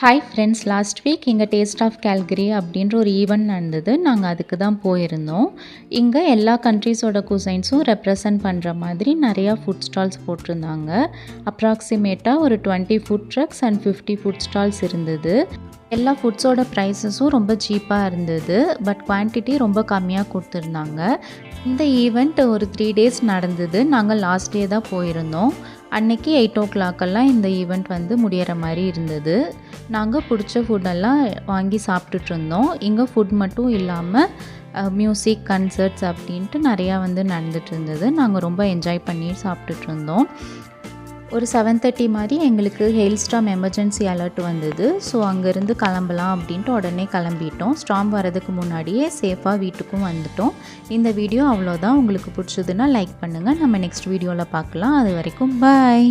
Hi friends, last week இங்கே taste of Calgary அப்படின்ற ஒரு ஈவெண்ட் நடந்தது. நாங்கள் அதுக்கு தான் போயிருந்தோம். இங்கே எல்லா கண்ட்ரீஸோட குசைன்ஸும் ரெப்ரசன்ட் பண்ணுற மாதிரி நிறையா ஃபுட் ஸ்டால்ஸ் போட்டிருந்தாங்க. அப்ராக்சிமேட்டாக ஒரு 20 food trucks and 50 food stalls இருந்தது. எல்லா ஃபுட்ஸோட ப்ரைஸஸும் ரொம்ப சீப்பாக இருந்தது. பட் குவான்டிட்டி ரொம்ப கம்மியாக கொடுத்துருந்தாங்க. இந்த ஈவெண்ட் ஒரு 3 டேஸ் நடந்தது. நாங்கள் லாஸ்ட் டே தான் போயிருந்தோம். அன்றைக்கி 8 o'clock இந்த ஈவெண்ட் முடிகிற மாதிரி இருந்தது. நாங்கள் பிடிச்ச ஃபுட்டெல்லாம் வாங்கி சாப்பிட்டுட்டு இருந்தோம். இங்கே ஃபுட் மட்டும் இல்லாமல் மியூசிக், கன்சர்ட்ஸ் அப்படின்ட்டு நிறையா நடந்துட்டு இருந்தது. நாங்கள் ரொம்ப என்ஜாய் பண்ணி சாப்பிட்டுட்டு இருந்தோம். ஒரு 7:30 மாதிரி எங்களுக்கு ஹெயில்ஸ்டார்ம் எமர்ஜென்சி அலர்ட் வந்தது. ஸோ அங்கேருந்து கிளம்பலாம் அப்படின்ட்டு உடனே கிளம்பிட்டோம். ஸ்டார்ம் வரதுக்கு முன்னாடியே சேஃபாக வீட்டுக்கும் வந்துட்டோம். இந்த வீடியோ அவ்வளோதான். உங்களுக்கு பிடிச்சதுன்னா லைக் பண்ணுங்கள். நம்ம நெக்ஸ்ட் வீடியோவில் பார்க்கலாம். அது வரைக்கும் பாய்.